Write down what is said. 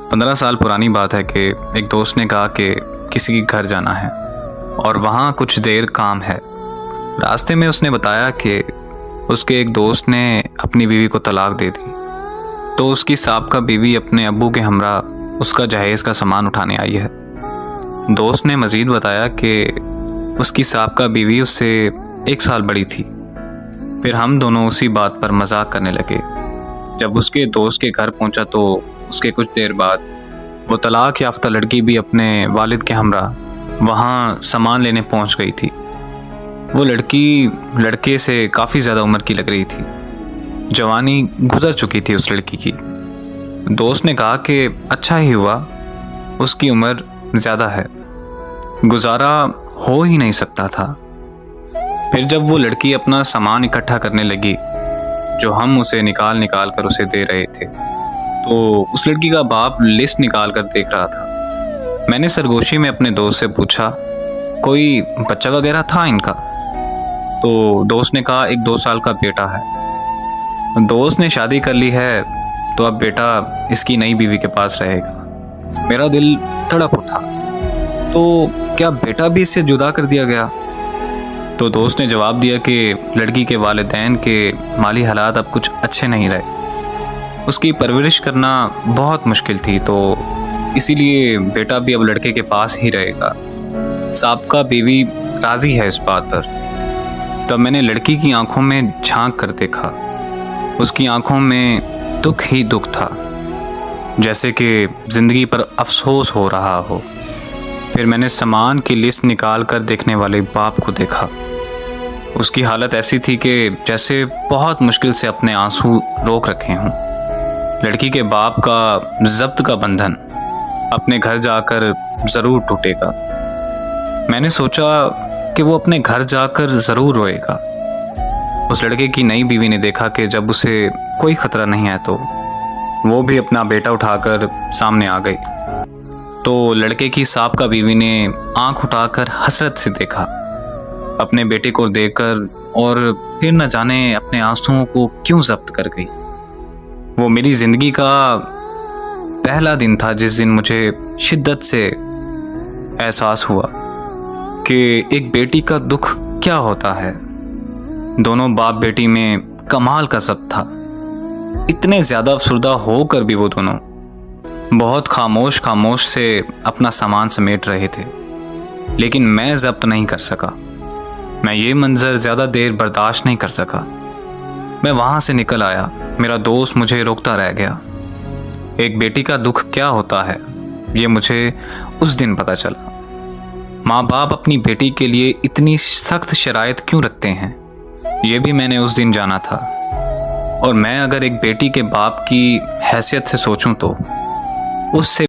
15 साल पुरानी बात है कि एक दोस्त ने कहा कि किसी के घर जाना है और वहाँ कुछ देर काम है। रास्ते में उसने बताया कि उसके एक दोस्त ने अपनी बीवी को तलाक दे दी, तो उसकी साबका बीवी अपने अब्बू के हमरा उसका जहेज़ का सामान उठाने आई है। दोस्त ने मज़ीद बताया कि उसकी साबका बीवी उससे 1 साल बड़ी थी। फिर हम दोनों उसी बात पर मजाक करने लगे। जब उसके दोस्त के घर पहुंचा तो उसके कुछ देर बाद वो तलाक याफ्ता लड़की भी अपने वालिद के हमरा वहाँ सामान लेने पहुंच गई थी। वो लड़की लड़के से काफ़ी ज़्यादा उम्र की लग रही थी। जवानी गुजर चुकी थी उस लड़की की। दोस्त ने कहा कि अच्छा ही हुआ, उसकी उम्र ज़्यादा है, गुजारा हो ही नहीं सकता था। फिर जब वो लड़की अपना सामान इकट्ठा करने लगी जो हम उसे निकाल निकाल कर उसे दे रहे थे, तो उस लड़की का बाप लिस्ट निकाल कर देख रहा था। मैंने सरगोशी में अपने दोस्त से पूछा, कोई बच्चा वगैरह था इनका? तो दोस्त ने कहा, एक 2 साल का बेटा है। दोस्त ने शादी कर ली है, तो अब बेटा इसकी नई बीवी के पास रहेगा। मेरा दिल तड़प उठा, तो क्या बेटा भी इससे जुदा कर दिया गया? तो दोस्त ने जवाब दिया कि लड़की के वालिदैन के माली हालात अब कुछ अच्छे नहीं रहे, उसकी परवरिश करना बहुत मुश्किल थी, तो इसीलिए बेटा भी अब लड़के के पास ही रहेगा। साबका बीवी राज़ी है इस बात पर। तब मैंने लड़की की आंखों में झांक कर देखा। उसकी आंखों में दुख ही दुख था, जैसे कि ज़िंदगी पर अफसोस हो रहा हो। फिर मैंने सामान की लिस्ट निकाल कर देखने वाले बाप को देखा। उसकी हालत ऐसी थी कि जैसे बहुत मुश्किल से अपने आंसू रोक रखे हों। लड़की के बाप का ज़ब्त का बंधन अपने घर जाकर ज़रूर टूटेगा। मैंने सोचा कि वो अपने घर जाकर ज़रूर रोएगा। उस लड़के की नई बीवी ने देखा कि जब उसे कोई ख़तरा नहीं है तो वो भी अपना बेटा उठाकर सामने आ गई। तो लड़के की साबका बीवी ने आंख उठाकर हसरत से देखा अपने बेटे को देखकर, और फिर न जाने अपने आंसुओं को क्यों ज़ब्त कर गई। वो मेरी ज़िंदगी का पहला दिन था जिस दिन मुझे शिद्दत से एहसास हुआ कि एक बेटी का दुख क्या होता है। दोनों बाप बेटी में कमाल का ज़ब्त था। इतने ज़्यादा अफसरदा होकर भी वो दोनों बहुत खामोश खामोश से अपना सामान समेट रहे थे, लेकिन मैं ज़ब्त नहीं कर सका। मैं ये मंजर ज़्यादा देर बर्दाश्त नहीं कर सका। मैं वहाँ से निकल आया। मेरा दोस्त मुझे रोकता रह गया। एक बेटी का दुख क्या होता है ये मुझे उस दिन पता चला। माँ बाप अपनी बेटी के लिए इतनी सख्त शराइत क्यों रखते हैं, ये भी मैंने उस दिन जाना था। और मैं अगर एक बेटी के बाप की हैसियत से सोचूं तो उससे